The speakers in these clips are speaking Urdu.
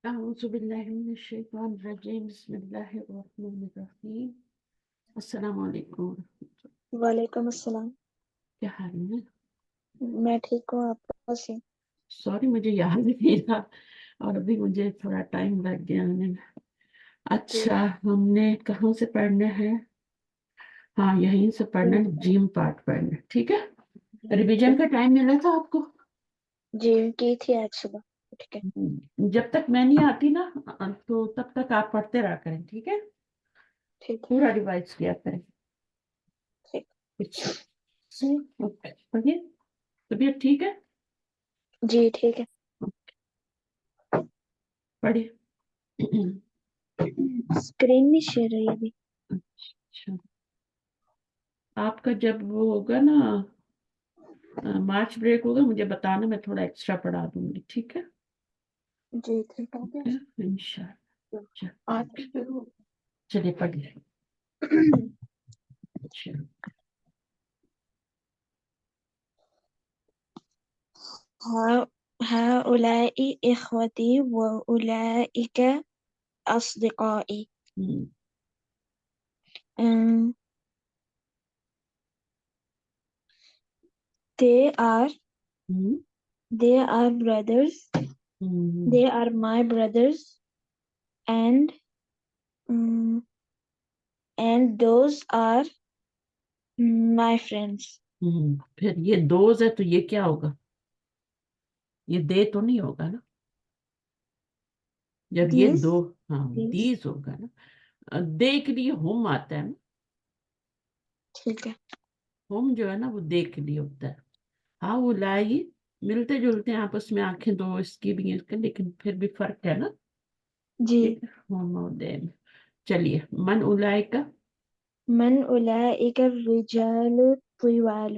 أعوذ بالله من الشيطان الرجيم بسم الله الرحمن الرحيم السلام علیکم۔ وعلیکم السلام۔ کیا حال ہے؟ میں ٹھیک ہوں، آپ کیسے ہیں؟ سوری مجھے یاد نہیں تھا اور ابھی مجھے تھوڑا ٹائم لگ گیا آنے میں۔ جی اچھا ہم نے کہاں سے پڑھنا ہے؟ ہاں یہیں سے پڑھنا ہے، جیم پارٹ پڑھنا ہے، ٹھیک ہے۔ ریویژن کا ٹائم ملا تھا آپ کو؟ جی کی تھی آج صبح اٹھ کے۔ جب تک میں نہیں آتی نا تو تب تک آپ پڑھتے رہا کریں، ٹھیک ہے؟ ٹھیک ہے پورا ریوائز کیا کریں۔ ٹھیک۔ اوکے پڑھیے۔ طبیعت ٹھیک ہے؟ جی ٹھیک ہے۔ پڑھیے۔ اسکرین نہیں شیئر ہے ابھی۔ اچھا آپ کا جب وہ ہوگا نا مارچ بریک ہوگا مجھے بتانا، میں تھوڑا ایکسٹرا پڑھا دوں گی، ٹھیک ہے؟ جی ٹھیک ہے۔ انشاءاللہ آج شروع۔ چلیے پڑھیے۔ چلو هؤلاء إخوتي وأولئك أصدقائي. Um, they are brothers. They are my brothers, and those are my friends. پھر یہ دوز ہے تو یہ کیا ہوگا؟ یہ دے تو نہیں ہوگا نا جب یہ These. دو، ہاں دیز ہوگا نا، دے کے لیے ہوم آتا ہے نا، ٹھیک ہے۔ ہوم جو ہے نا وہ دے کے لیے ہوتا ہے۔ ہاں وہ لائی ملتے جلتے ہیں آپس میں، آنکھیں دو اس کی بھی اس کے، لیکن پھر بھی فرق ہے نا، جی ٹھیک ہے، ہوم اور دے میں۔ چلیے من اولائے کا من أولئك الرجال الطوال.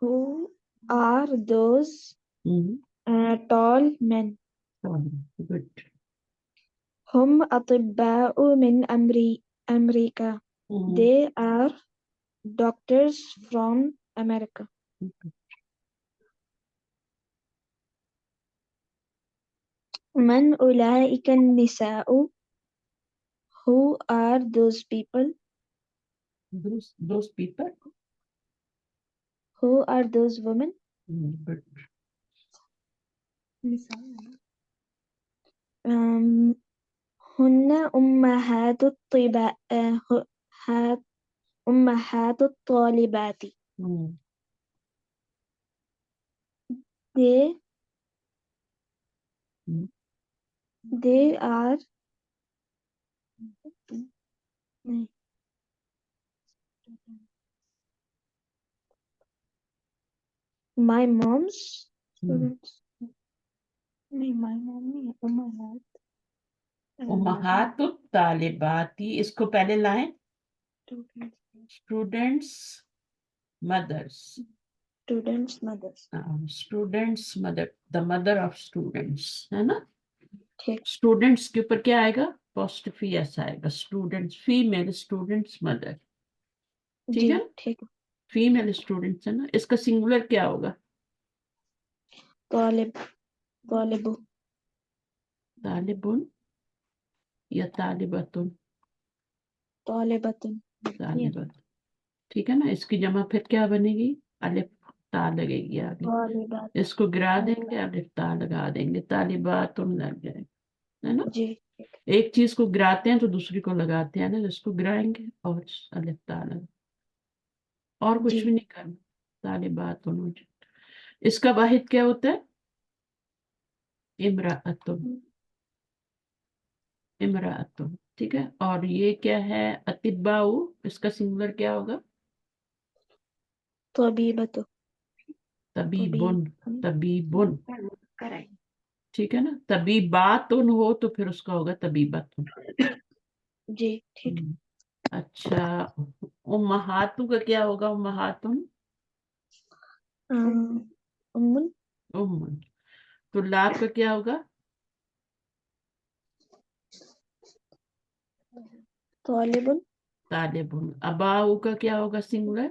Who are those tall men? Good. هم أطباء من أمريكا. They are doctors from America. من أولئك النساء. Who are those people? Those people. Who are those women? Good. هن أمهات الطالبات. They are my mom's students. نہیں my mom نہیں ہے، امہات الطالباتی، اس کو پہلے لائیں اسٹوڈنٹس مدرس، students mother, the mother of students ہے نا۔ ٹھیک اسٹوڈنٹس کے اوپر کیا آئے گا؟ پوسٹفی ایس آئے گا، اسٹوڈنٹس فیمیل اسٹوڈنٹس مدر، ٹھیک جی ہے۔ ٹھیک ہے۔ فیمیل اسٹوڈنٹس ہے نا، اس کا سنگولر کیا ہوگا؟ طالبو. طالبن یا طالبتن؟ طالبتن. طالبت، ٹھیک ہے نا۔ اس کی جمع پھر کیا بنے گی؟ الف تا لگے گی آگے، طالبات. اس کو گرا دیں گے، الف تا لگا دیں گے، طالبات لگ جائے گا، ہے نا۔ جی ایک چیز کو گراتے ہیں تو دوسری کو لگاتے ہیں نا، اس کو گرائیں گے اور الف تا لگا، اور کچھ جی بھی نہیں کرنا۔ طالبات اس کا واحد کیا ہوتا ہے؟ امرأتن، امرأتن، ٹھیک ہے۔ اور یہ کیا ہے؟ اطباء، اس کا سنگولر کیا ہوگا؟ طبیبت. طبیبن، طبیبن، ٹھیک ہے نا۔ طبیباتن ہو تو پھر اس کا ہوگا طبیبتن۔ جی ٹھیک۔ اچھا امہاتو کا کیا ہوگا؟ امہاتن امن. امن، طلاب کا کیا ہوگا؟ طالبن. طالبن۔ اباؤ کا کیا ہوگا سنگولر؟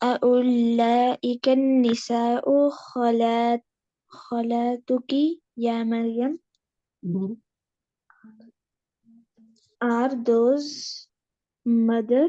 أولئك النساء خالاتك يا مريم are those mother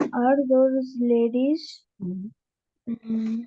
are those ladies mm,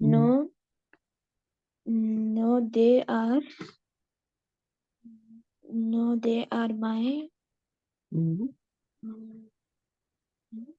no no they are my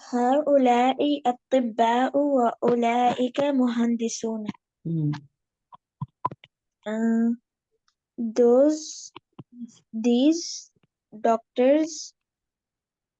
هؤلاء أطباء وأولئك مهندسون those these doctors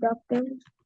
doctors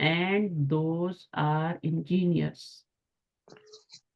and those are engineers।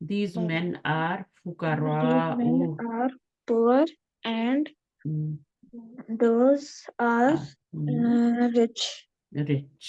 these men are these men fuqara'u, are poor and those are rich rich,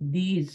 these,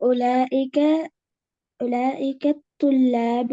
أولئك أولئك الطلاب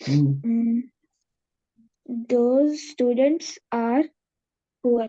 Mm, those students are poor.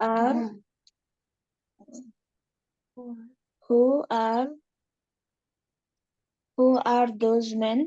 are who are who are those men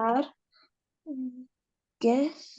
are guess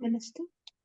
minister.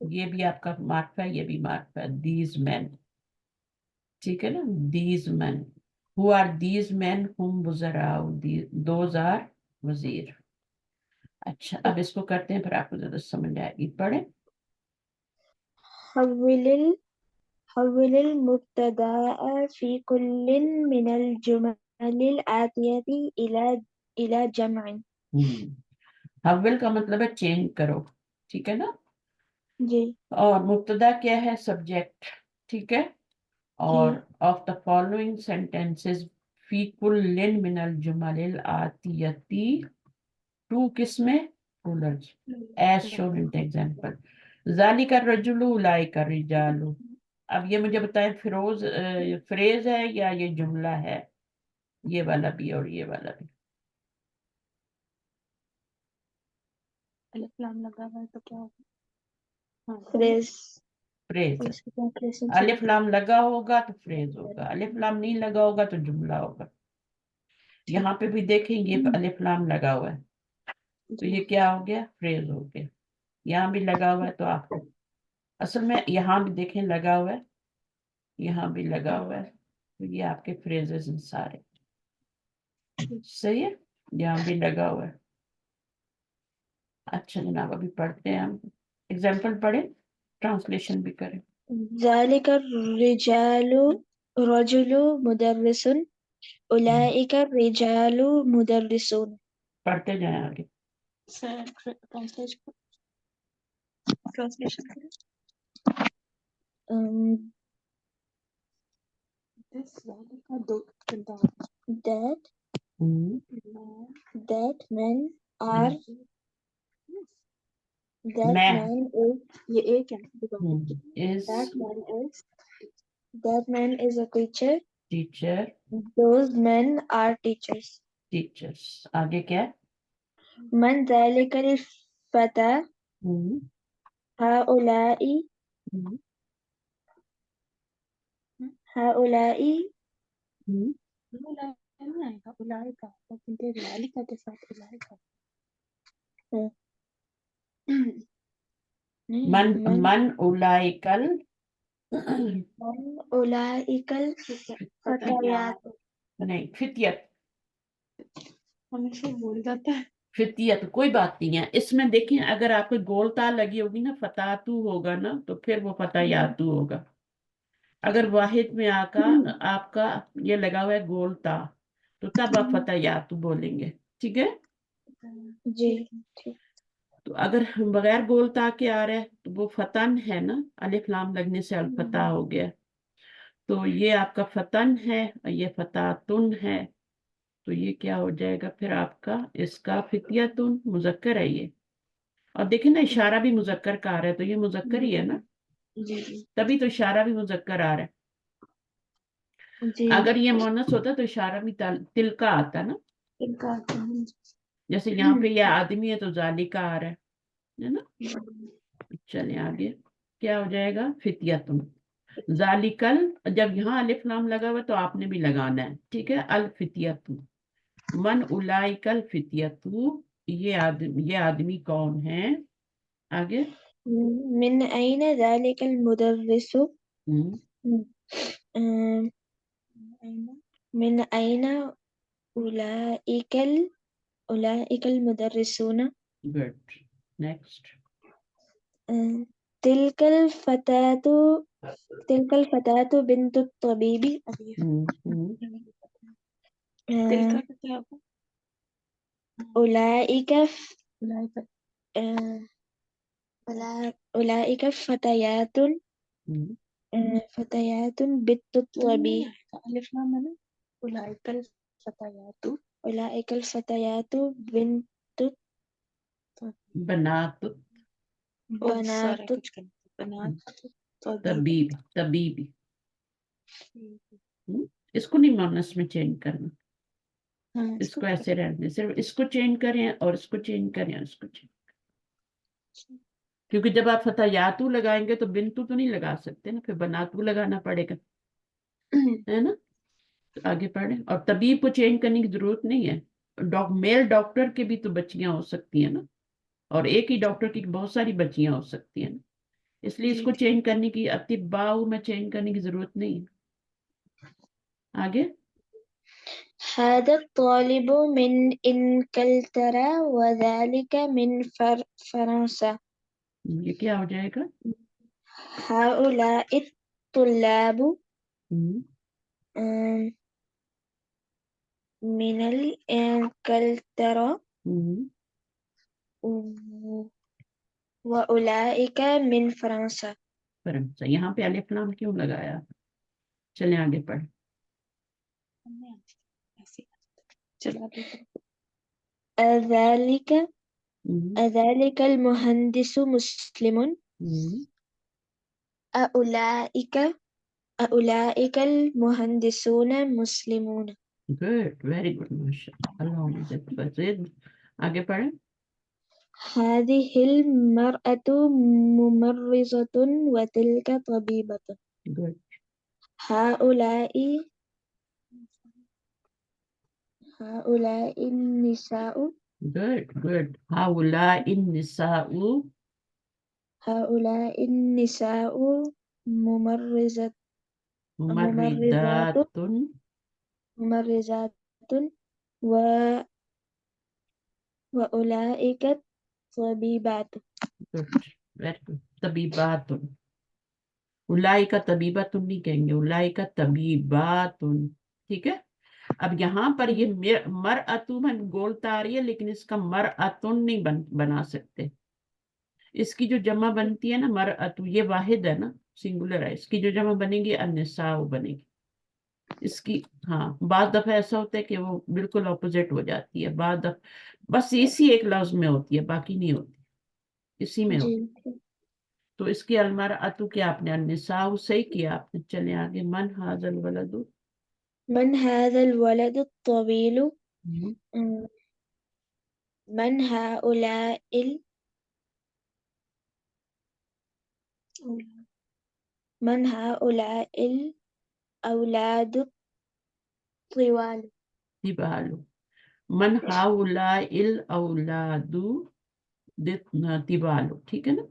یہ بھی آپ کا معرفہ ہے، یہ بھی معرفہ ہے. دیز مین، ٹھیک ہے نا. These men, who are these men ہم وزراء، دوز آر وزیر. اچھا اب اس کو کرتے ہیں، پھر آپ کو زیادہ سمجھ آئے گی. پڑھیں. حول المبتدأ في كل من الجمل الآتية إلى جمع. حول کا مطلب ہے چینج کرو، ٹھیک ہے نا. جی اور مبتدا کیا ہے؟ سبجیکٹ، ٹھیک ہے. اور آف دا فالوئنگ سینٹینسز فی کل من الجمل الآتیتی، ٹو کس میں؟ پلورل، ایز شون ان ایگزامپل. ذالک الرجل اولئک الرجال. اب یہ مجھے بتائیں فریز ہے یا یہ جملہ ہے؟ یہ والا بھی اور یہ والا بھی. الف لام لگا ہوا ہے تو کیا ہوگا؟ فریز. فریز ہے. اس کی ٹرانسلیشن الف لام لگا ہوگا تو فریز ہوگا، الف لام نہیں لگا ہوگا تو جملہ ہوگا. یہاں پہ بھی دیکھیں یہ الف لام لگا ہوا ہے تو یہ کیا ہو گیا؟ فریز ہو گیا. یہاں بھی لگا ہوا ہے تو آپ اصل میں یہاں بھی دیکھیں لگا ہوا ہے، یہاں بھی لگا ہوا ہے، تو یہ آپ کے فریزز ہیں سارے. صحیح ہے، یہاں بھی لگا ہوا ہے. اچھا جناب ابھی پڑھتے ہیں ہم. ایگزامپل پڑھیں، ٹرانسلیشن بھی کریں. ذلك رجل مدرس أولئك الرجال مدرسون. پڑھتے جائیں آگے. Translation that men are man is یہ ایک ہے that man is a teacher. Teacher, Those men are teachers. Teachers. آگے کیا ہے؟ من ذلك الفتى هؤلاء من اولئک أولئك الفتيات. نہیں، فتیت. ہمیشہ بول جاتا ہے. فتیت کوئی بات نہیں ہے. اس میں دیکھیں اگر آپ کو گول تا لگی ہوگی نا، فتاتو ہوگا نا تو پھر وہ فتیاتو ہوگا. اگر واحد میں آپ کا یہ لگا ہوا ہے گول تا تو تب آپ فتیاتو بولیں گے، ٹھیک ہے. جی تو اگر بغیر گول تا کے آ رہا ہے تو وہ فتن ہے نا، الف لام لگنے سے الفتح ہو گیا. تو یہ آپ کا فتن ہے اور یہ فتاتن ہے، تو یہ کیا ہو جائے گا پھر آپ کا؟ اس کا فتیتن مذکر ہے یہ. اور دیکھیں نا اشارہ بھی مذکر کا آ رہا ہے تو یہ مذکر ہی ہے نا، تبھی تو اشارہ بھی مذکر آ رہا ہے. اگر یہ مونس ہوتا تو اشارہ بھی تل کا آتا نا. جیسے یہاں پہ یہ آدمی ہے تو ذالکہ آ رہا ہے نا. چلیں آگے کیا ہو جائے گا؟ فتیتن. ذالکل، جب یہاں الف لام لگا ہوا تو آپ نے بھی لگانا ہے، ٹھیک ہے. الفتیتو. من اولئک الفتیتو، یہ آدمی کون ہے؟ آگے. من أين ذلك المدرس؟ من أين أولئك المدرسون؟ گڈ. نیکسٹ. تلك الفتاة بنت الطبيب. أولئك فتيات بنت الطبيب. أولئك الفتيات بنت بنات بنات طبیب. طبیبی. اس کو نہیں مونس میں چینج کرنا، اس کو ایسے رہنے، صرف اس کو چینج کریں اور اس کو چینج کریں اور اس کو چینج. کیونکہ جب آپ فتیاتو لگائیں گے تو بنتو تو نہیں لگا سکتے نا، پھر بناتو لگانا پڑے گا، ہے نا. تو آگے پڑھیں. اور طبیب کو چینج کرنے کی ضرورت نہیں ہے. میل ڈاکٹر کے بھی تو بچیاں ہو سکتی ہیں نا، اور ایک ہی ڈاکٹر کی بہت ساری بچیاں ہو سکتی ہیں نا. اس لیے اس جی کو چینج کرنے کی اتباؤ میں چینج کرنے کی ضرورت نہیں ہے. آگے هذا الطالب من انگلترا وذلك من فرنسا. یہ کیا ہو جائے گا؟ هؤلاء الطلاب ہم، من انگلترا ہم، وأولئك من فرنسا. فرنسا. یہاں پہ الف لام کیوں لگایا؟ چلیں آگے پڑھ. أذلك ہم، أذلك المهندس مسلم. ہم. أولئك المهندسون مسلمون. گڈ، ویری گڈ، ماشاء اللہ. زد آگے پڑھیں. هذه المرأة ممرضة وتلك طبيبة. گڈ. هؤلاء النساء گڈ گڈ. هؤلاء النساء ممرضات ممرضات. ممرضات و- وأولئك طبيبات. Good, very good. طبیبات. اولئک طبیبات نہیں کہیں گے، اولئک طبیبات. ٹھیک ہے. اب یہاں پر یہ مرأتو میں گولتا آ رہی ہے، لیکن اس کا مرأتن نہیں بنا سکتے. اس کی جو جمع بنتی ہے نا مرأتو، یہ واحد ہے نا، سنگولر ہے. اس کی جو جمع بنے گی النساء بنے گی. اس کی ہاں بعض دفعہ ایسا ہوتا ہے کہ وہ بالکل اپوزٹ ہو جاتی ہے، بعض دفعہ بس اسی ایک لفظ میں ہوتی ہے، باقی نہیں ہوتی، اسی میں جی. ہوتی. تو اس کی المرأتو کیا آپ نے النساء صحیح کیا آپ نے. چلیں آگے. من ھذا الولد. من هذا الولد الطويل. من هؤلاء من هؤلاء الأولاد الطوال. طبال. من هؤلاء الاولاد طبال. ٹھیک ہے نا.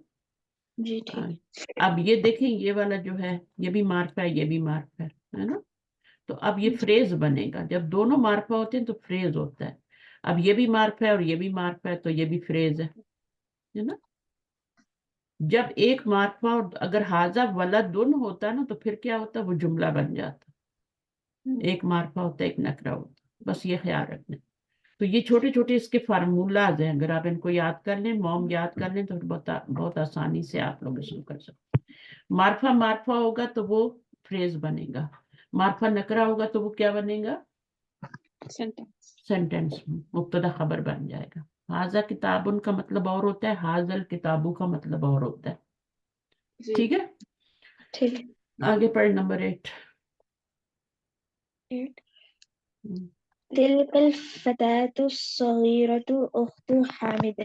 جی ٹھیک. اب یہ دیکھیں، یہ والا جو ہے یہ بھی معرفہ ہے، یہ بھی معرفہ ہے نا. تو اب یہ فریز بنے گا. جب دونوں معرفہ ہوتے ہیں تو فریز ہوتا ہے. اب یہ بھی معرفہ ہے اور یہ بھی معرفہ ہے تو یہ بھی فریز ہے نا. جب ایک معرفہ اور اگر حاضہ ولدن ہوتا نا تو پھر کیا ہوتا، وہ جملہ بن جاتا. ایک معرفہ ہوتا ہے، ایک نکرہ ہوتا. بس یہ خیال رکھنا. تو یہ چھوٹے چھوٹے اس کے فارمولاز ہیں، اگر آپ ان کو یاد کر لیں، موم یاد کر لیں تو بہت آسانی سے آپ لوگ اس کو کر سکتے. معرفہ معرفہ ہوگا تو وہ فریز بنے گا. معرفہ نکرہ ہوگا تو وہ کیا بنے گا، سینٹینس. مبتدا خبر بن جائے گا. حاضہ کتابن کا مطلب اور ہوتا ہے، حاضل کتابوں کا مطلب اور ہوتا ہے. ٹھیک ہے. ٹھیک. آگے پڑھ نمبر 8. تلك الفتاة الصغيرة أخت حامد.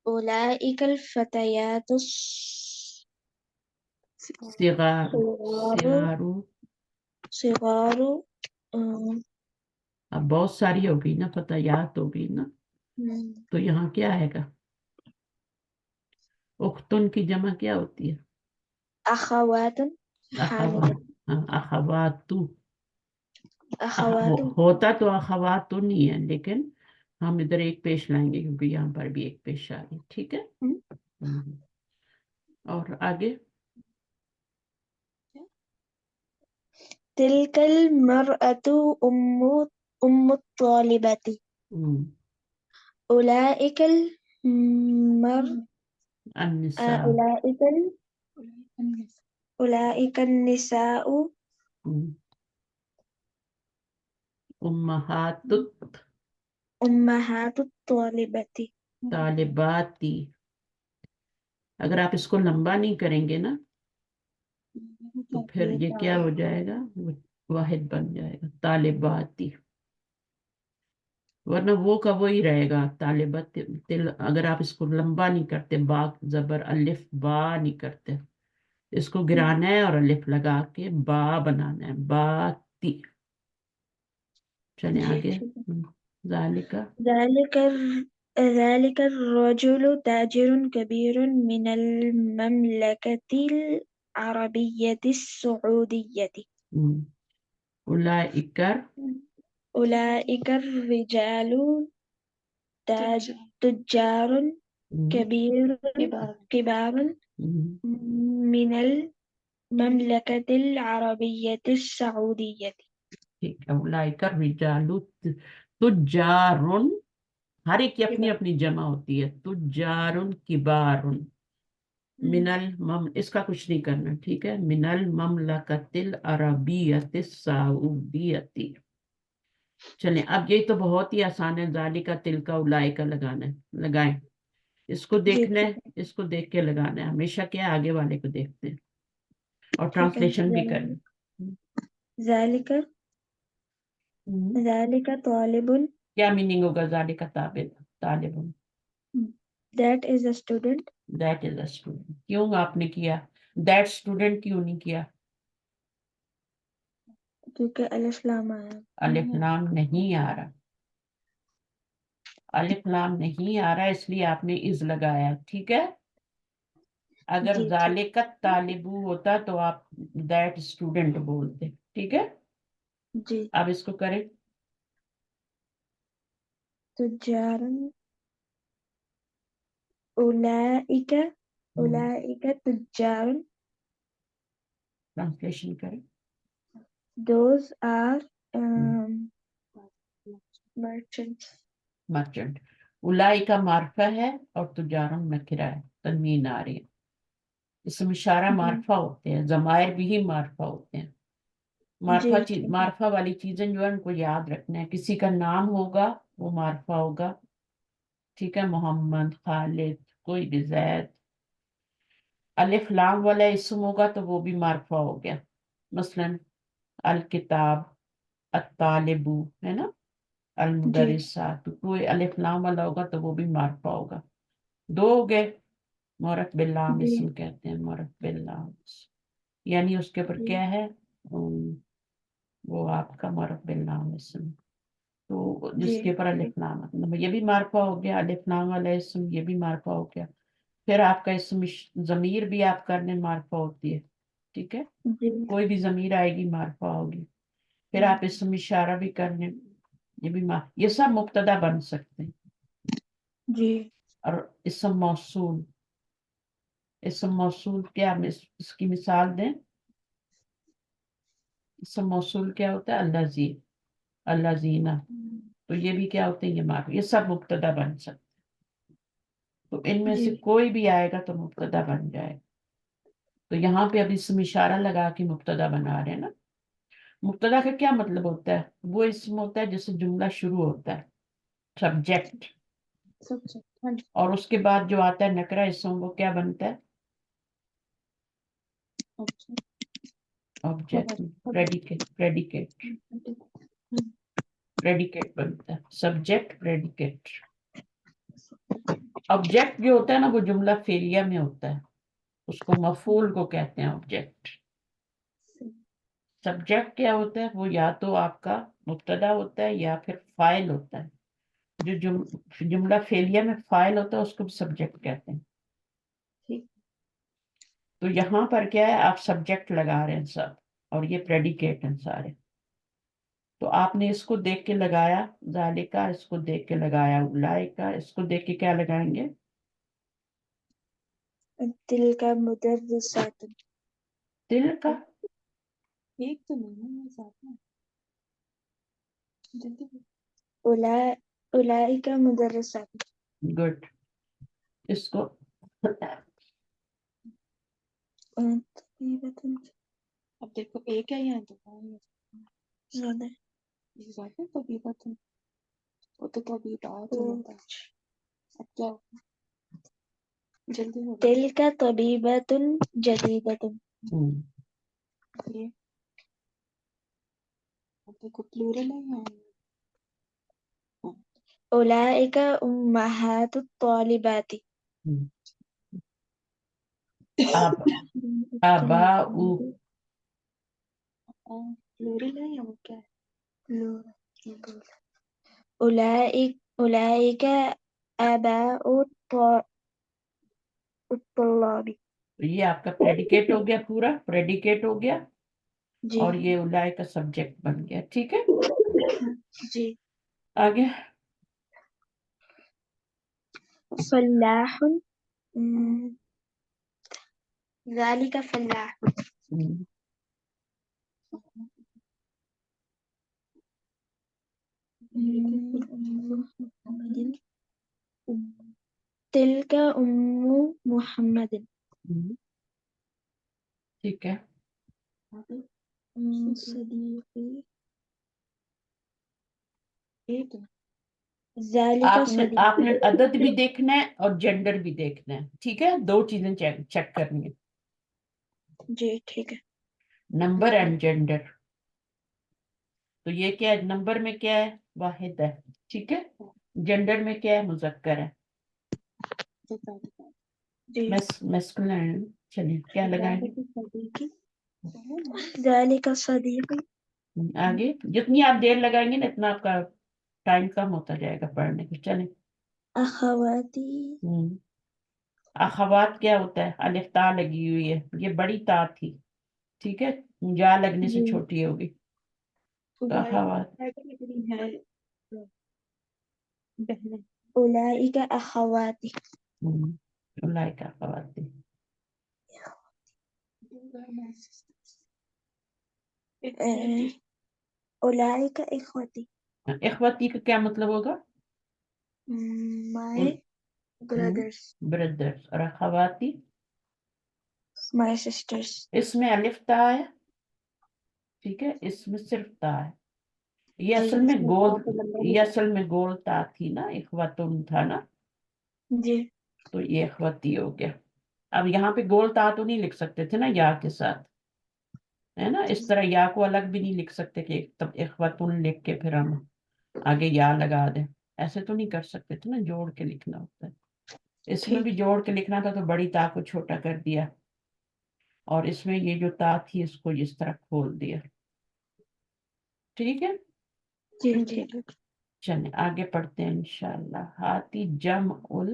أولئك الفتيات صغار. الصغار صغار. اب بہت ساری ہوگی نا، فتیات ہوگی نا، تو یہاں کیا آئے گا؟ اختن کی جمع کیا ہوتی ہے؟ أخوات حامد. اخواتو. أخوات. ہوتا تو اخواتو نہیں ہے، لیکن ہم ادھر ایک پیش لائیں گے کیونکہ یہاں پر بھی ایک پیش آ رہی ہے. ٹھیک ہے. اور آگے. تلك المرأة أم الطالبة. أولئك النساء. أولئك النساء امہات أمهات الطالبات. طالباتی. اگر آپ اس کو لمبا نہیں کریں گے نا تو پھر یہ کیا ہو جائے گا، واحد بن جائے گا، طالباتی. ورنہ وہ کا وہی رہے گا طالبات. اگر آپ اس کو لمبا نہیں کرتے، با زبر الف با نہیں کرتے، اس کو گرانا ہے اور الف لگا کے با بنانا ہے، باتی. چلیں آگے. ذالکا. ذلك ذلك الرجل تاجر كبير من المملكة العربية السعودية. أولئك أولئك الرجال تجار كبار من المملكة العربية السعودية. أولئك الرجال تجار، ہر ایک کی اپنی كبار. اپنی جمع ہوتی ہے. تجار کبار اس کا کچھ نہیں کرنا، ٹھیک ہے. من المملکت العربیت السعودیتی. چلیں اب یہ تو بہت ہی آسان ہے. ذالکا تلکا اولائکا لگانا ہے، لگائیں. اس کو جی دیکھنا ہے، ٹھیک اس کو دیکھ کے لگانا ہے. ہمیشہ کیا آگے والے کو دیکھتے ہیں اور ٹھیک ہے. ٹرانسلیشن بھی کرنا. ذلك ذلك طالب. کیا میننگ ہوگا ذالکا طالب؟ That is a student. That is a student. کیوں آپ نے کیا دیٹ اسٹوڈنٹ؟ کیوں نہیں کیا؟ کیونکہ الف لام آیا. الف لام نہیں آ رہا، الف لام نہیں آ رہا، اس لیے آپ نے از لگایا، ٹھیک ہے. اگر جی ٹھیک. ذالکت طالبو ہوتا تو آپ دیٹ اسٹوڈنٹ بولتے، ٹھیک ہے. جی. اب اس کو کریں. تجار أولئك تجار. ٹرانسلیشن کریں. Those are merchants. مرچنٹ. اولئک کا معرفہ ہے اور تجارن نکرہ ہے، تنوین آ رہی ہے. اسم اشارہ جی معرفہ ہوتے ہیں، ضمائر بھی ہی معرفہ ہوتے ہیں. جی ٹھیک ہے. معرفہ والی چیزیں جو ہے ان کو یاد رکھنا ہے. کسی کا نام ہوگا وہ معرفہ ہوگا، ٹھیک ہے. محمد، خالد، کوئی بھی، زید. الف لام والا اسم ہوگا تو وہ بھی معرفہ ہو گیا. مثلا الکتاب، الطالب، ہے نا. جی المدرسات، کوئی الف لام والا ہوگا تو وہ بھی معرفہ ہوگا. دو ہو گئے. معرف باللام جی اسم کہتے ہیں، معرف باللام یعنی اس کے اوپر جی کیا ہے، وہ آپ کا معرف باللام اسم، تو جس جی کے اوپر الف لام ہے، یہ بھی معرفہ ہو گیا. الف لام والا اسم یہ بھی معرفہ ہو گیا. پھر آپ کا اسم ضمیر بھی آپ کرنے معرفہ ہوتی ہے، ٹھیک ہے. جی کوئی بھی ضمیر آئے گی معرفہ ہوگی. پھر آپ اسم اشارہ بھی کرنے، یہ بھی یہ سب مبتدا بن سکتے ہیں. جی. اور اسم موصول، اسم موصول کیا، اس کی مثال دیں. اسم موصول کیا ہوتا ہے؟ الذی، الذین. تو یہ بھی کیا ہوتے ہیں؟ یہ معرفہ. یہ سب مبتدا بن سکتے ہیں. تو ان میں جی سے کوئی بھی آئے گا تو مبتدا بن جائے گا. تو یہاں پہ اب اسم اشارہ لگا کے مبتدا بنا رہے ہیں نا. مبتدا کا کیا مطلب ہوتا ہے؟ وہ اسم ہوتا ہے جس سے جملہ شروع ہوتا ہے، سبجیکٹ. اور اس کے بعد جو آتا ہے نکرہ اسم، وہ کیا بنتا ہے؟ آبجیکٹ، پریڈیکیٹ بنتا ہے. Subject, predicate. آبجیکٹ جو ہوتا ہے نا وہ جملہ فعلیہ میں ہوتا ہے، اس کو مفعول کو کہتے ہیں آبجیکٹ. سبجیکٹ کیا ہوتا ہے؟ وہ یا تو آپ کا مبتدا ہوتا ہے یا پھر فاعل ہوتا ہے. جو جملہ فعلیہ میں فاعل ہوتا ہے اس کو بھی سبجیکٹ کہتے ہیں. تو یہاں پر کیا ہے، آپ سبجیکٹ لگا رہے ہیں سب، اور یہ پریڈیکیٹ ہیں سارے. تو آپ نے اس کو دیکھ کے لگایا ذالکا، اس کو دیکھ کے لگایا اولئکا، اس کو دیکھ کے کیا لگائیں گے؟ تلك مدرسات. دل کا. ایک تو نہیں ہے ساتھ میں. أولئك مدرسات. گڈ. اس کو اب دیکھو ایک ہے یہاں تو زیادہ زیادہ طبیبت وہ تو طبیبات ہوتا ہے. اب کیا جلدی ہو تلك طبيبة جديدة. یہ اب دیکھو پلورل ہے یہاں. أولئك أمهات الطالبات. آباؤ. پلورل ہے یا وہ کیا ہے؟ پلورل. أولئك آباء الطلاب. تو یہ آپ کا پریڈیکیٹ ہو گیا، پورا پریڈیکیٹ ہو گیا، جی اور یہ اولائے کا سبجیکٹ بن گیا. ٹھیک ہے، جی. آگے. فلاح. ذلك فلاح. ہم، محمد. تلك محمد. ہم، ٹھیک ہے. صديقي. ذلك صديقي. آپ نے عدد بھی دیکھنا ہے اور جینڈر بھی دیکھنا ہے. ٹھیک ہے، دو چیزیں چیک کرنی ہے، جی ٹھیک ہے. Number and gender. تو یہ کیا ہے، نمبر میں کیا ہے، واحد ہے. ٹھیک ہے، جینڈر میں کیا ہے، مذکر ہے، جی. میسکولائن. چلیے کیا لگائیں گے ذلك صديقي. آگے. جتنی آپ دیر لگائیں گے نا اتنا آپ کا ٹائم کم ہوتا جائے گا پڑھنے کا. چلیں. أخواتي. اخوات کیا ہوتا ہے، الف تا لگی ہوئی ہے، یہ بڑی تا تھی. ٹھیک ہے، جا لگنے سے جی. چھوٹی ہوگی. تو اخوات. أولئك أخواتي. اولئک اخوات تھی. أولئك إخوتي. اخوتی کا کیا مطلب ہوگا، My brothers. بردرز. اور اخواتی My sisters. اس میں الف تا ہے. ٹھیک ہے، اس میں صرف تا ہے. یہ اصل میں گول تا تھی نا، اخوتن تھا نا، جی. تو یہ اخوتی ہو گیا. اب یہاں پہ گول تا تو نہیں لکھ سکتے تھے نا یا کے ساتھ، ہے نا. اس طرح یا کو الگ بھی نہیں لکھ سکتے کہ تب اخوتن لکھ کے پھر ہم آگے یا لگا دیں. ایسے تو نہیں کر سکتے تھے نا، جوڑ کے لکھنا ہوتا ہے. اس میں بھی جوڑ کے لکھنا تھا تو بڑی تا کو چھوٹا کر دیا، اور اس میں یہ جو تا تھی اس کو اس طرح کھول دیا. ٹھیک ہے، جی جی. چلیں آگے پڑھتے ہیں انشاءاللہ. ہاتی جمع ال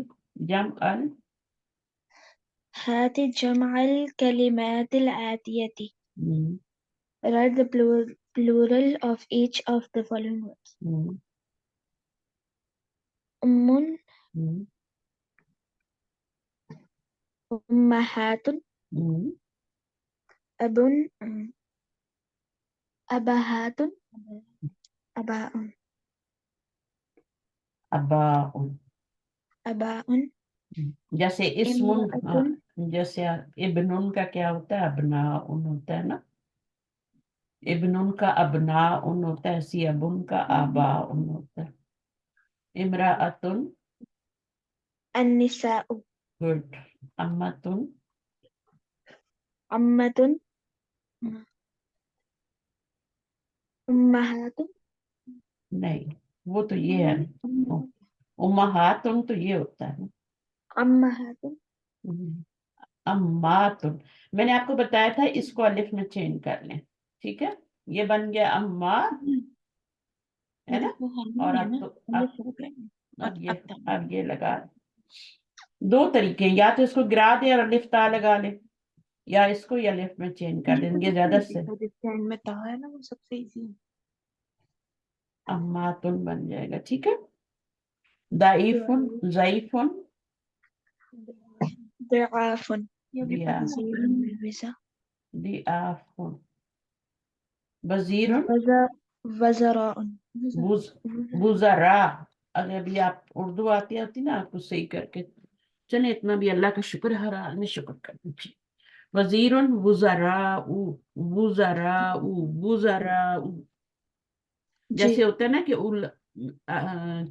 هات جمع الكلمات الآتية. Write the plural of each of the following words. أم. أمهات. أب. أبهات. أباء. اباء. أباء. جیسے اسم، امرأة. جیسے ابن کا کیا ہوتا ہے، ابناء ہوتا ہے نا. ابن کا ابناء ہوتا ہے، سیبن کا آباء ہوتا ہے. امرأۃ. النساء. گڈ. امۃ. عمة. أمهات. نہیں، وہ تو یہ ہے. امہات تو یہ ہوتا ہے. أمهات. امات. میں نے آپ کو بتایا تھا اس کو الف میں چینج کر لیں. ٹھیک ہے، یہ بن گیا اما، ہے نا. اور اب تو اب یہ لگا. دو طریقے ہیں، یا تو اس کو گرا دیں اور الف تا لگا لیں، یا اس کو یا الف میں چینج کر دیں گے. زیادہ سے میں تا ہے نا، وہ سب سے ایزی ہے. اماتن بن جائے گا. ٹھیک ہے. ضعیفن. ضعیفن. ضعاف. ضعافن. وزیرن. وزراء. وزراء. اگر ابھی آپ اردو آتی نا آپ کو صحیح کر کے. چلیں اتنا بھی اللہ کا شکر، ہر حال میں شکر کرنا چاہیے. وزیرن. وزراء. وزراء. وزراء. جیسے ہوتا ہے نا کہ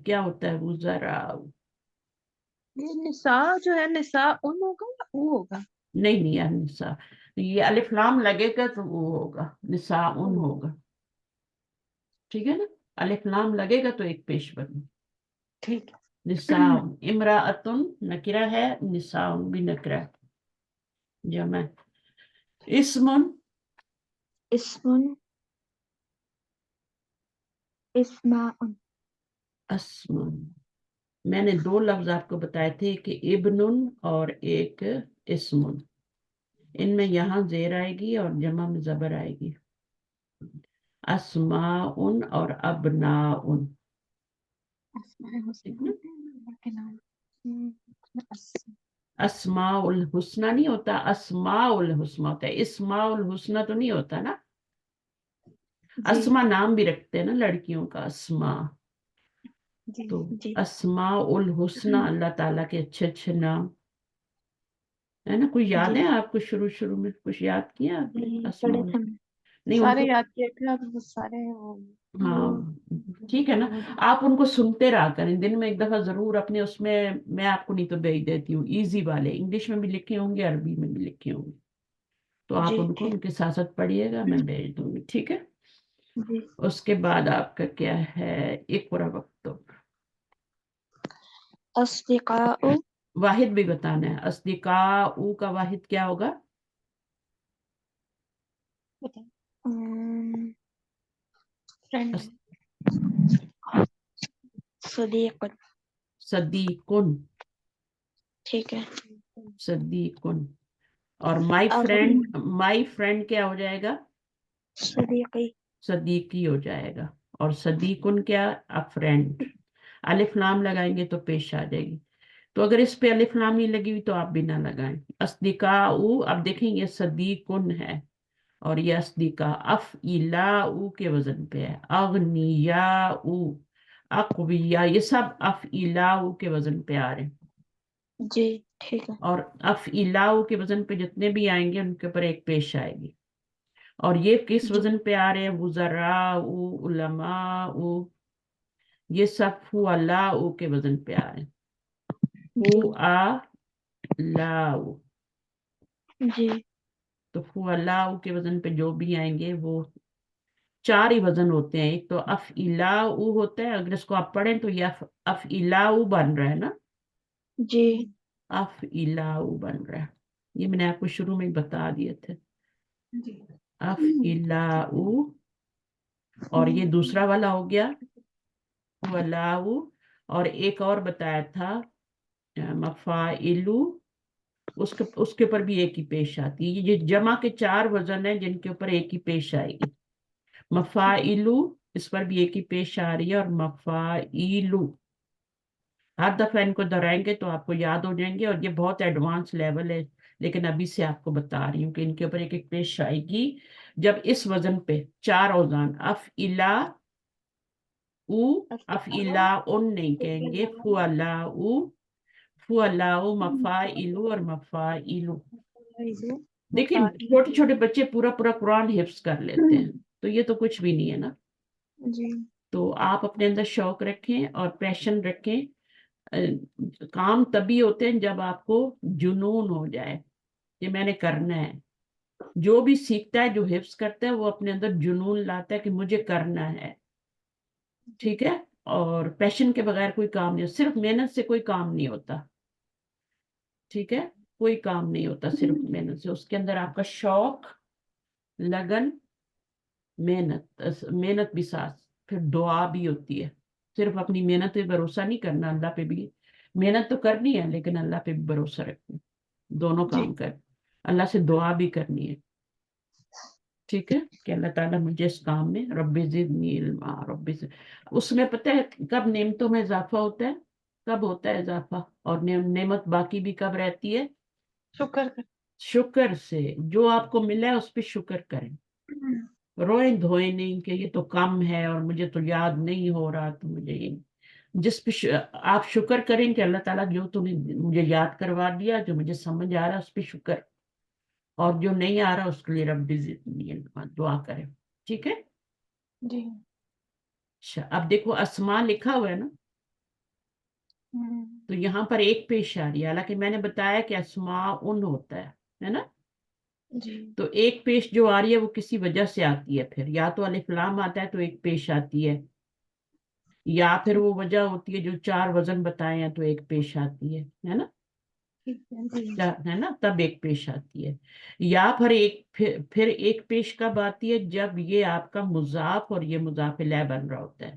کیا ہوتا ہے، وزراء. نساء جو ہے، نساء ان ہوگا یا او ہوگا؟ نہیں یار، نساء یہ الف لام لگے گا تو وہ ہوگا نساء ہوگا. ٹھیک ہے نا، الف لام لگے گا تو ایک پیش بنی. ٹھیک. نساء. امرأۃن نکرہ ہے، نساء بھی نکرہ جمع. اسمن. اسم. اسماء. اسمن. میں نے 2 لفظ آپ کو بتائے تھے کہ ابنن اور ایک اسمن. ان میں یہاں زیر آئے گی اور جمع میں زبر آئے گی. اسماءن اور ابناءن. ٹھیک نا؟ اسماء الحسنہ نہیں ہوتا، اسماء الحسنہ ہوتا ہے. اسماء الحسنہ تو نہیں ہوتا نا. اسما نام بھی رکھتے ہیں نا لڑکیوں کا، اسما. تو اسماء الحسنہ اللہ تعالیٰ کے اچھے اچھے نام ہے نا. کوئی یاد ہے آپ کو؟ شروع میں کچھ یاد کیا آپ نے اسماء نہیں ان سارے کو؟ یاد کیے تھے اب وہ سارے ہاں ٹھیک ہے نا. آپ ان کو سنتے رہا کریں دن میں ایک دفعہ ضرور اپنے اس میں آپ کو نہیں تو بھیج دیتی ہوں ایزی والے، انگلش میں بھی لکھے ہوں گے عربی میں بھی لکھے ہوں گے، تو آپ ان کو ان کے ساتھ ساتھ پڑھیے گا، میں بھیج دوں گی. ٹھیک ہے. اس کے بعد آپ کا کیا ہے؟ اقرا وقتک. اصدقاء واحد بھی بتانا ہے. اصدقاء کا واحد کیا ہوگا؟ فرینڈ. صدیق. صدیقن. ٹھیک ہے. صدیقن. اور مائی فرینڈ کیا ہو جائے گا؟ صدیقی. صدیقی ہو جائے گا. اور صدیقن کیا؟ فرینڈ. الف لام لگائیں گے تو پیش آ جائے گی. تو اگر اس پہ الف لام نہیں لگی ہوئی تو آپ بھی نہ لگائیں. اصدقاء اب دیکھیں یہ صدیقن ہے اور یہ اصدقاء افعلاء کے وزن پہ ہے. اغنیاء، اقویاء، یہ سب افعلاء کے وزن پہ آ رہے ہیں. جی ٹھیک ہے. اور افعلاء کے وزن پہ جتنے بھی آئیں گے ان کے اوپر ایک پیش آئے گی. اور یہ کس وزن پہ آ رہے ہیں؟ وزراء، علماء، یہ سب فعلاء کے وزن پہ آ رہے ہیں. فعلاء. جی. تو فعلاء کے وزن پہ جو بھی آئیں گے وہ 4 ہی وزن ہوتے ہیں. ایک تو افعلاء ہوتا ہے، اگر اس کو آپ پڑھیں تو یہ افعلاء بن رہا ہے نا. جی. افعلاء بن رہا ہے. یہ میں نے آپ کو شروع میں بتا دیے تھے. افعلاء. اور یہ دوسرا والا ہو گیا فعلاء. اور ایک اور بتایا تھا مفاعل، اس کے اوپر بھی ایک ہی پیش آتی ہے. یہ جمع کے 4 وزن ہیں جن کے اوپر ایک ہی پیش آئے گی. مفاعل اس پر بھی ایک ہی پیش آ رہی ہے، اور مفاعل ہر دفعہ ان کو دہرائیں گے تو آپ کو یاد ہو جائیں گے. اور یہ بہت ایڈوانس لیول ہے، لیکن ابھی سے آپ کو بتا رہی ہوں کہ ان کے اوپر ایک ایک پیش آئے گی. جب اس وزن پہ 4 اوزان افعلاء افعلاء نہیں کہیں گے، فعلاء، فعلاء، مفاعل اور مفاعل. دیکھیں چھوٹے چھوٹے بچے پورا قرآن حفظ کر لیتے ہیں، تو یہ تو کچھ بھی نہیں ہے نا. جی. تو آپ اپنے اندر شوق رکھیں اور پیشن رکھیں. کام تبھی ہوتے ہیں جب آپ کو جنون ہو جائے کہ میں نے کرنا ہے. جو بھی سیکھتا ہے، جو حفظ کرتا ہے، وہ اپنے اندر جنون لاتا ہے کہ مجھے کرنا ہے. ٹھیک ہے. اور پیشن کے بغیر کوئی کام نہیں، صرف محنت سے کوئی کام نہیں ہوتا. ٹھیک ہے. کوئی کام نہیں ہوتا صرف محنت سے. اس کے اندر آپ کا شوق، لگن، محنت بھی ساتھ، پھر دعا بھی ہوتی ہے. صرف اپنی محنت پہ بھروسہ نہیں کرنا، اللہ پہ بھی محنت تو کرنی ہے لیکن اللہ پہ بھی بھروسہ رکھنا. دونوں کام کر، اللہ سے دعا بھی کرنی ہے. ٹھیک ہے کہ اللہ تعالیٰ مجھے اس کام میں رب زدنی علما، اس میں پتہ ہے کب نعمتوں میں اضافہ ہوتا ہے، کب ہوتا ہے اضافہ، اور نعمت باقی بھی کب رہتی ہے؟ شکر سے. جو آپ کو ملا ہے اس پہ شکر کریں. روئیں دھوئیں نہیں کہ یہ تو کم ہے اور مجھے تو یاد نہیں ہو رہا، تو مجھے یہ جس پہ آپ شکر کریں کہ اللہ تعالیٰ جو تم نے مجھے یاد کروا دیا، جو مجھے سمجھ آ رہا اس پہ شکر، اور جو نہیں آ رہا اس کے لیے رب زدنی علما دعا کریں. ٹھیک ہے. جی. اچھا اب دیکھو اسماء لکھا ہوا ہے نا، تو یہاں پر ایک پیش آ رہی ہے، حالانکہ میں نے بتایا کہ اسماء ہوتا ہے نا. جی. تو ایک پیش جو آ رہی ہے وہ کسی وجہ سے آتی ہے. پھر یا تو الف لام آتا ہے تو ایک پیش آتی ہے، یا پھر وہ وجہ ہوتی ہے جو 4 وزن بتائے ہیں تو ایک پیش آتی ہے نا. ہے نا، تب ایک پیش آتی ہے. یا پھر ایک پیش کب آتی ہے؟ جب یہ آپ کا مضاف اور یہ مضاف الیہ بن رہا ہوتا ہے.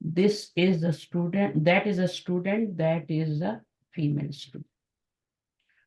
This is a student, that is a student, that is a female student.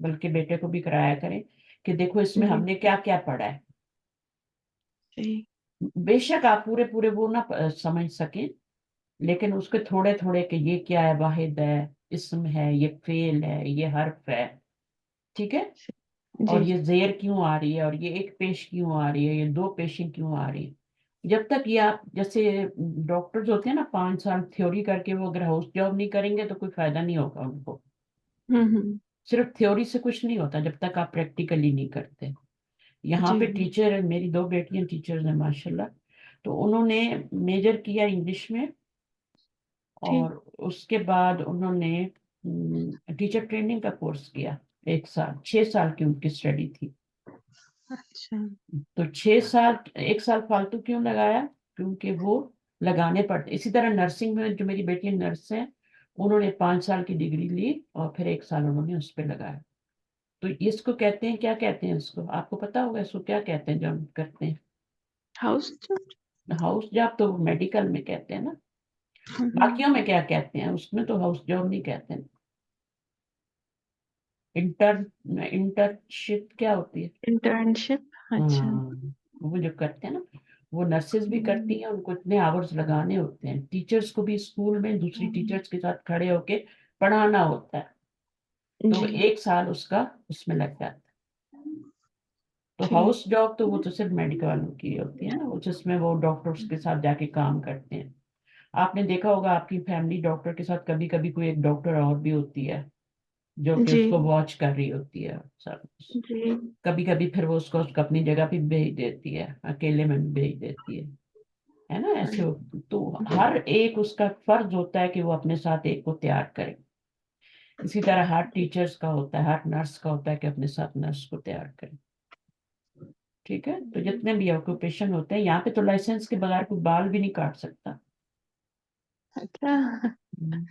بلکہ بیٹے کو بھی کرایا کریں کہ دیکھو اس میں جی ہم نے کیا کیا پڑھا ہے. صحیح. بے شک آپ پورے پورے وہ نہ سمجھ سکیں، لیکن اس کے تھوڑے تھوڑے کہ یہ کیا ہے، واحد ہے، اسم ہے، یہ فعل ہے، یہ حرف ہے، ٹھیک ہے، اور جی یہ زیر کیوں آ رہی ہے، اور یہ ایک پیش کیوں آ رہی ہے، یہ دو پیشیں کیوں آ رہی ہے. جب تک یہ آپ جیسے ڈاکٹرز ہوتے ہیں نا 5 سال تھیوری کر کے، وہ اگر ہاؤس جاب نہیں کریں گے تو کوئی فائدہ نہیں ہوگا ان کو. ہوں صرف تھیوری سے کچھ نہیں ہوتا جب تک آپ پریکٹیکلی نہیں کرتے. یہاں جی پہ ٹیچر، میری 2 بیٹیاں ٹیچرز ہیں ماشاءاللہ، تو انہوں نے میجر کیا انگلش میں، ٹھیک. اور اس کے بعد انہوں نے ٹیچر ٹریننگ کا کورس کیا 1 سال، 6 سال کی ان کی اسٹڈی تھی. اچھا. تو 6 سال 1 سال فالتو کیوں لگایا؟ کیونکہ وہ لگانے پڑتے. اسی طرح نرسنگ میں جو میری بیٹی نرس ہیں، انہوں نے 5 سال کی ڈگری لی اور پھر 1 سال انہوں نے اس پہ لگایا. تو اس کو کہتے ہیں، کیا کہتے ہیں اس کو، آپ کو پتا ہوگا اس کو کیا کہتے ہیں جو ہم کرتے ہیں؟ ہاؤس. ہاؤس جاب تو میڈیکل میں کہتے ہیں نا، باقیوں میں کیا کہتے ہیں؟ اس میں تو ہاؤس جاب نہیں کہتے ہیں. انٹرنشپ کیا ہوتی ہے؟ انٹرنشپ. اچھا. ہاں، وہ جو کرتے ہیں نا، وہ نرسز بھی کرتی ہیں، ان کو اتنے آورز لگانے ہوتے ہیں. ٹیچرز کو بھی اسکول میں دوسری ٹیچرز کے ساتھ کھڑے ہو کے پڑھانا ہوتا ہے، تو جی 1 سال اس کا اس میں لگ جاتا ہے. تو ٹھیک. ہاؤس جاب تو وہ تو صرف میڈیکل والوں کی ہوتی ہے نا، جس میں وہ ڈاکٹرز کے ساتھ جا کے کام کرتے ہیں. آپ نے دیکھا ہوگا آپ کی فیملی ڈاکٹر کے ساتھ کبھی کبھی کوئی ایک ڈاکٹر اور بھی ہوتی ہے جو کہ جی اس کو واچ کر رہی ہوتی ہے سب. جی کبھی کبھی پھر وہ اس کو اپنی جگہ پہ بھیج دیتی ہے، اکیلے میں بھی بھیج دیتی ہے نا ایسے. تو ہر ایک اس کا فرض ہوتا ہے کہ وہ اپنے ساتھ ایک کو تیار کرے. اسی طرح ہر ٹیچرز کا ہوتا ہے، ہر نرس کا ہوتا ہے کہ اپنے ساتھ نرس کو تیار کرے. ٹھیک ہے، تو جتنے بھی آکوپیشن ہوتے ہیں یہاں پہ تو لائسنس کے بغیر کوئی بال بھی نہیں کاٹ سکتا. اچھا.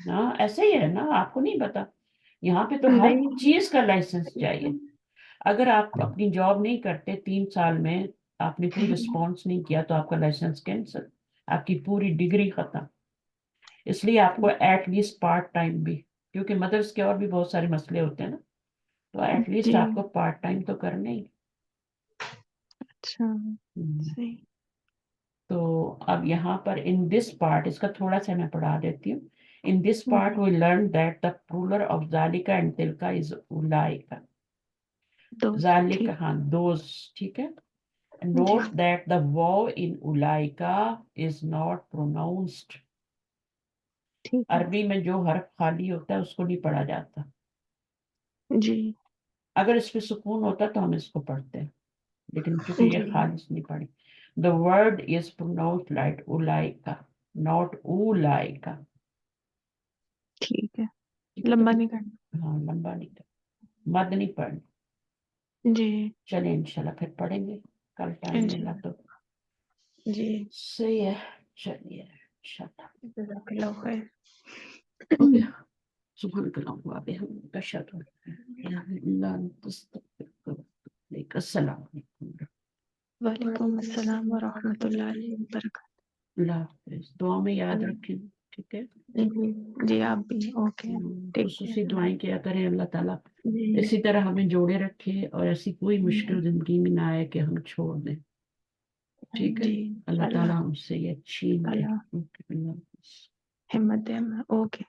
ہاں ایسے ہی ہے نا، آپ کو نہیں پتا؟ یہاں پہ تو ہر نہیں. چیز کا لائسنس چاہیے. اگر آپ اپنی جاب نہیں کرتے 3 سال میں، آپ نے کوئی رسپانس نہیں کیا تو آپ کا لائسنس کینسل، آپ کی پوری ڈگری ختم. اس لیے آپ کو ایٹ لیسٹ پارٹ ٹائم بھی، کیونکہ مدرس کے اور بھی بہت سارے مسئلے ہوتے ہیں نا، تو ایٹ لیسٹ جی. آپ کو پارٹ ٹائم تو کرنا ہی. اچھا. صحیح. تو اب یہاں پر ان دس پارٹ، اس کا تھوڑا سا میں پڑھا دیتی ہوں. In this part we learned that the plural of ذالک and تلک is اولئک. دوست. ذالک ٹھیک. ہاں دوز، ٹھیک ہے. جی Note that the wow in اولئک is not pronounced. ٹھیک ہے. عربی میں جو حرف خالی ہوتا ہے اس کو نہیں پڑھا جاتا. جی اگر اس پہ سکون ہوتا تو ہم اس کو پڑھتے ہیں، لیکن چونکہ یہ جی خالص نہیں پڑھی. The word is pronounced like اولئک not اولئک. ٹھیک ہے. ٹھیک ہے، لمبا تو نہیں کرنا. ہاں لمبا نہیں کرنا، مد نہیں پڑھنا. جی چلیں انشاءاللہ پھر پڑھیں گے کل ٹائم ملا تو. جی. صحیح ہے، چلیے انشاءاللہ. جزاک اللہ خیر. اوکے، سبحانک اللہم وبحمدک اشہد ان لا الہ الا انت استغفرک واتوب الیک. السلام علیکم. وعلیکم السلام ورحمۃ اللہ وبرکاتہ. اللہ حافظ. دعا میں یاد رکھیں، ٹھیک ہے. جی جی آپ بھی. اوکے. ٹیک خصوصی دعائیں کیا کریں اللہ تعالیٰ کیئر. اسی طرح ہمیں جوڑے رکھے اور ایسی کوئی مشکل زندگی میں نہ آئے کہ ہم چھوڑ دیں. ٹھیک ہے، جی اللہ اللہ تعالیٰ ہم سے یہ چھین لے. اللہ اوکے، اللہ حافظ. ہمت دے ہمیں. اوکے.